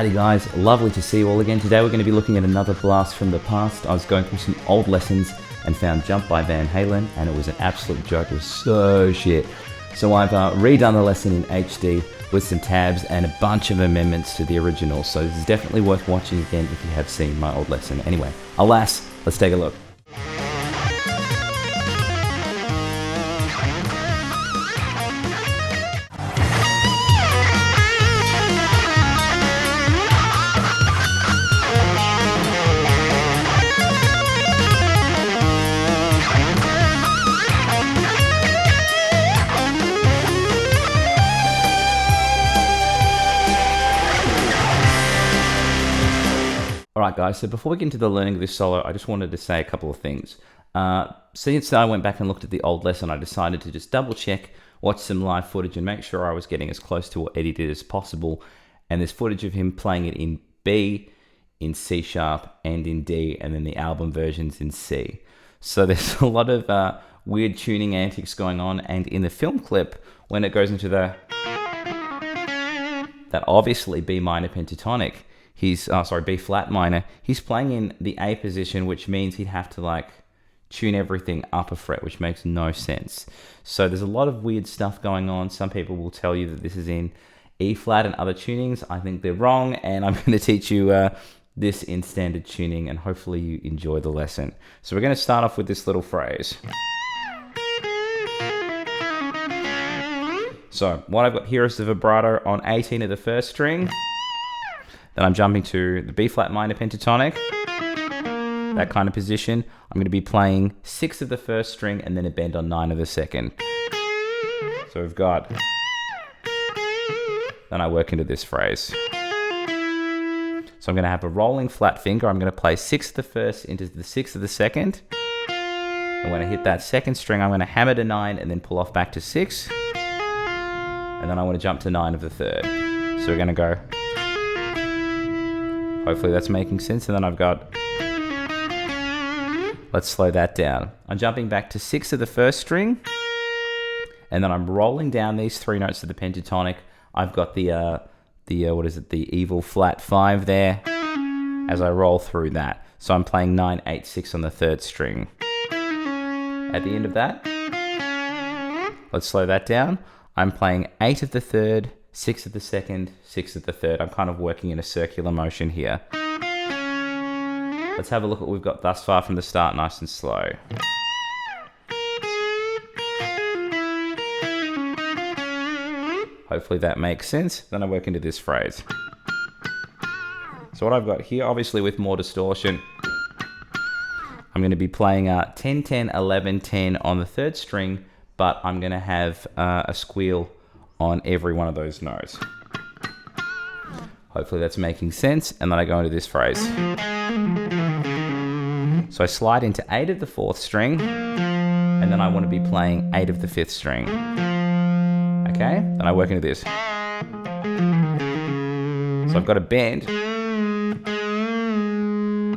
Howdy guys, lovely to see you all again. Today we're going to be looking at another blast from the past. I was going through some old lessons and found Jump by Van Halen, and it was an absolute joke. It was so shit. So I've redone the lesson in HD with some tabs and a bunch of amendments to the original. So this is definitely worth watching again if you have seen my old lesson. Anyway, alas, let's take a look. Alright guys, so before we get into the learning of this solo, I just wanted to say a couple of things. Since I went back and looked at the old lesson, I decided to just double check, watch some live footage and make sure I was getting as close to what Eddie did as possible. And there's footage of him playing it in B, in C sharp, and in D, and then the album version's in C. So there's a lot of weird tuning antics going on, and in the film clip, when it goes into that obviously B minor pentatonic, B flat minor, he's playing in the A position, which means he'd have to like tune everything up a fret, which makes no sense. So there's a lot of weird stuff going on. Some people will tell you that this is in E flat and other tunings. I think they're wrong, and I'm going to teach you this in standard tuning, and hopefully you enjoy the lesson. So we're going to start off with this little phrase. So what I've got here is the vibrato on 18 of the first string. Then I'm jumping to the B flat minor pentatonic, that kind of position. I'm going to be playing 6 of the first string and then a bend on 9 of the second. So we've got, then I work into this phrase. So I'm going to have a rolling flat finger. I'm going to play 6 of the first into the 6 of the second. And when I hit that second string, I'm going to hammer to 9 and then pull off back to 6. And then I want to jump to 9 of the third. So we're going to go. Hopefully that's making sense. And then I've got, let's slow that down. I'm jumping back to 6 of the first string, and then I'm rolling down these 3 notes of the pentatonic. I've got the evil flat 5 there as I roll through that. So I'm playing 9, 8, 6 on the third string. At the end of that, let's slow that down. I'm playing 8 of the third, 6 of the second, 6 of the third. I'm kind of working in a circular motion here. Let's have a look at what we've got thus far from the start, nice and slow. Hopefully that makes sense. Then I work into this phrase. So what I've got here, obviously with more distortion, I'm going to be playing 10, 10, 11, 10 on the third string, but I'm going to have a squeal on every one of those notes. Hopefully that's making sense. And then I go into this phrase. So I slide into 8 of the 4th string, and then I want to be playing 8 of the 5th string. Okay, then I work into this. So I've got a bend.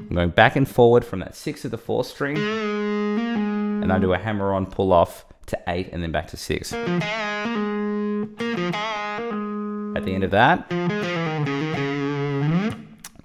I'm going back and forward from that 6 of the 4th string, and I do a hammer on pull off to 8 and then back to 6. At the end of that,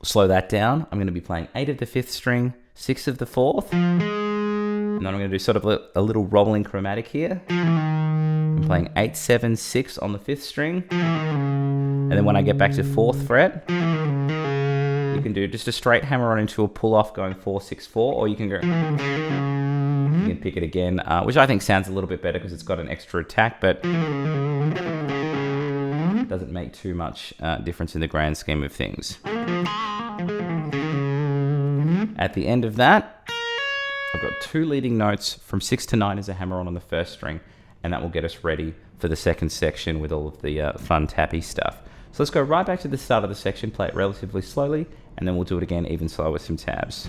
slow that down. I'm going to be playing 8 of the 5th string, 6 of the 4th, and then I'm going to do sort of a little rolling chromatic here. I'm playing 8, 7, 6 on the 5th string, and then when I get back to 4th fret, you can do just a straight hammer on into a pull off going 4, 6, 4, or you can go, you can pick it again, which I think sounds a little bit better because it's got an extra attack, but doesn't make too much difference in the grand scheme of things. At the end of that, I've got 2 leading notes from 6 to 9 as a hammer on the first string, and that will get us ready for the second section with all of the fun tappy stuff. So let's go right back to the start of the section, play it relatively slowly, and then we'll do it again even slower with some tabs.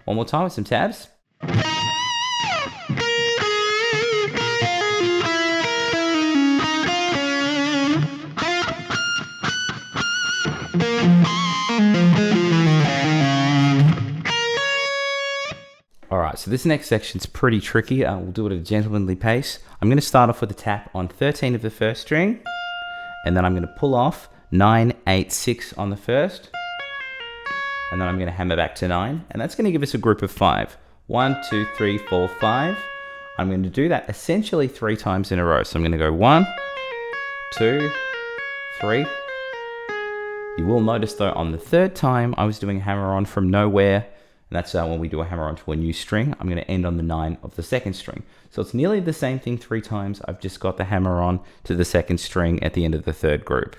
One more time with some tabs. All right, so this next section's pretty tricky. We'll do it at a gentlemanly pace. I'm going to start off with a tap on 13 of the first string, and then I'm going to pull off 9, 8, 6 on the first, and then I'm going to hammer back to 9, and that's going to give us a group of 5. 1, 2, 3, 4, 5. I'm going to do that essentially 3 times in a row. So I'm going to go 1, 2, 3. You will notice though on the third time I was doing a hammer on from nowhere, and that's when we do a hammer on to a new string. I'm going to end on the 9 of the second string. So it's nearly the same thing 3 times. I've just got the hammer on to the second string at the end of the third group.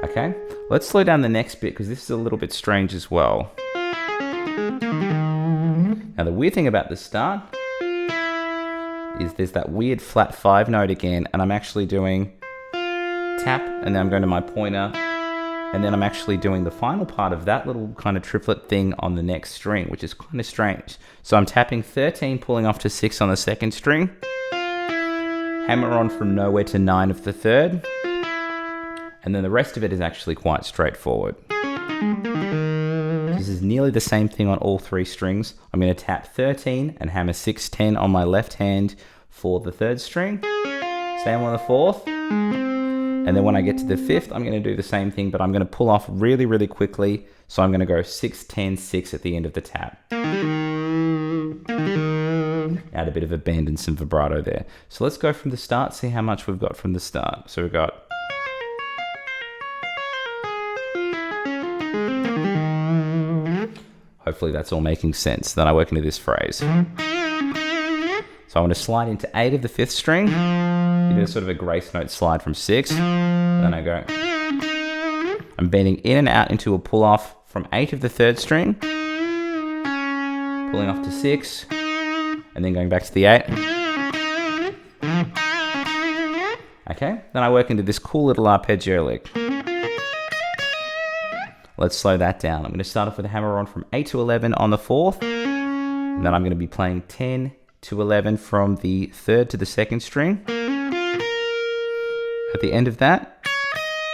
Okay, let's slow down the next bit because this is a little bit strange as well. Now the weird thing about the start is there's that weird flat 5 note again, and I'm actually doing tap, and then I'm going to my pointer, and then I'm actually doing the final part of that little kind of triplet thing on the next string, which is kind of strange. So I'm tapping 13, pulling off to 6 on the second string, hammer on from nowhere to 9 of the third, and then the rest of it is actually quite straightforward. This is nearly the same thing on all 3 strings. I'm going to tap 13 and hammer 6, 10 on my left hand for the third string, same on the fourth. And then when I get to the 5th, I'm going to do the same thing, but I'm going to pull off really, really quickly. So I'm going to go 6, 10, 6 at the end of the tap. Add a bit of a bend and some vibrato there. So let's go from the start, see how much we've got from the start. So we've got... Hopefully that's all making sense. Then I work into this phrase. So I want to slide into 8 of the 5th string. You do sort of a grace note slide from 6. Then I go. I'm bending in and out into a pull off from 8 of the 3rd string. Pulling off to 6. And then going back to the 8. Okay, then I work into this cool little arpeggio lick. Let's slow that down. I'm going to start off with a hammer on from 8 to 11 on the 4th. And then I'm going to be playing 10 to 11 from the 3rd to the 2nd string. At the end of that,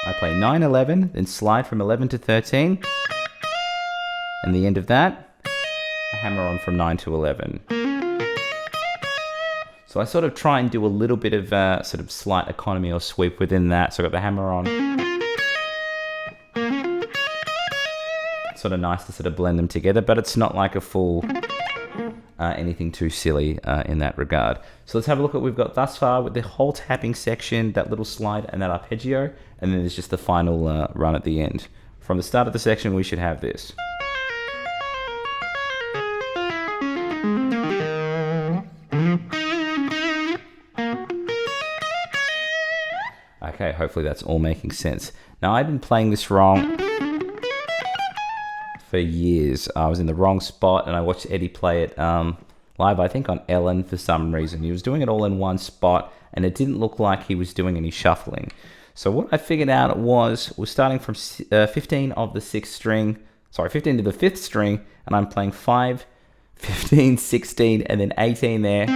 I play 9, 11, then slide from 11 to 13. And the end of that, a hammer on from 9 to 11. So I sort of try and do a little bit of sort of slight economy or sweep within that. So I've got the hammer on. It's sort of nice to sort of blend them together, but it's not like a full anything too silly in that regard. So let's have a look at what we've got thus far with the whole tapping section, that little slide and that arpeggio, and then there's just the final run at the end. From the start of the section, we should have this. Okay, hopefully that's all making sense. Now, I've been playing this wrong for years. I was in the wrong spot, and I watched Eddie play it live, I think on Ellen for some reason. He was doing it all in one spot, and it didn't look like he was doing any shuffling. So what I figured out was we're starting from 15 of the 6th string, sorry, 15 to the 5th string, and I'm playing 5, 15, 16, and then 18 there.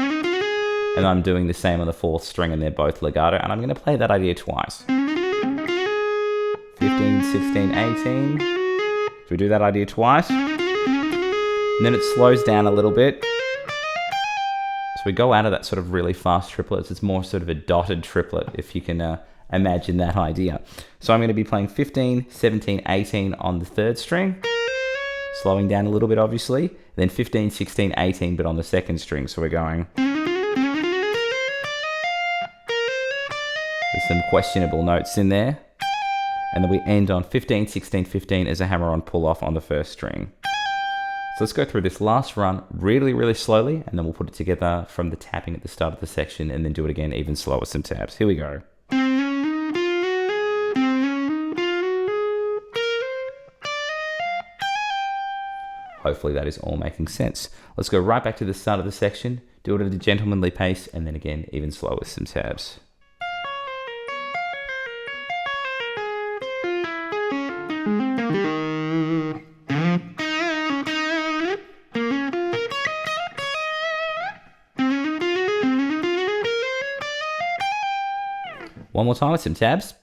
And I'm doing the same on the 4th string, and they're both legato, and I'm going to play that idea twice. 15, 16, 18. So we do that idea twice. And then it slows down a little bit. So we go out of that sort of really fast triplets. It's more sort of a dotted triplet, if you can imagine that idea. So I'm going to be playing 15, 17, 18 on the 3rd string. Slowing down a little bit, obviously. And then 15, 16, 18, but on the 2nd string. So we're going... There's some questionable notes in there. And then we end on 15, 16, 15 as a hammer-on pull-off on the 1st string. So let's go through this last run really, really slowly, and then we'll put it together from the tapping at the start of the section, and then do it again even slower with some tabs. Here we go. Hopefully that is all making sense. Let's go right back to the start of the section, do it at a gentlemanly pace, and then again even slower with some tabs. One more time with some tabs.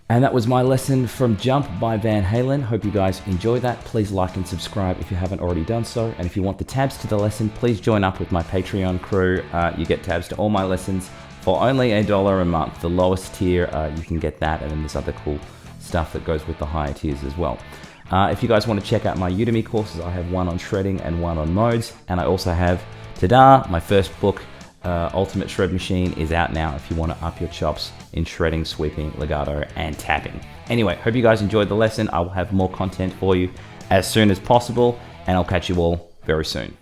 And that was my lesson from Jump by Van Halen. Hope you guys enjoyed that. Please like and subscribe if you haven't already done so. And if you want the tabs to the lesson, please join up with my Patreon crew. You get tabs to all my lessons for only $1 a month. The lowest tier, you can get that, and then there's other cool stuff that goes with the higher tiers as well. If you guys want to check out my Udemy courses, I have one on shredding and one on modes. And I also have, ta-da, my first book, Ultimate Shred Machine, is out now if you want to up your chops in shredding, sweeping, legato, and tapping. Anyway, hope you guys enjoyed the lesson. I will have more content for you as soon as possible, and I'll catch you all very soon.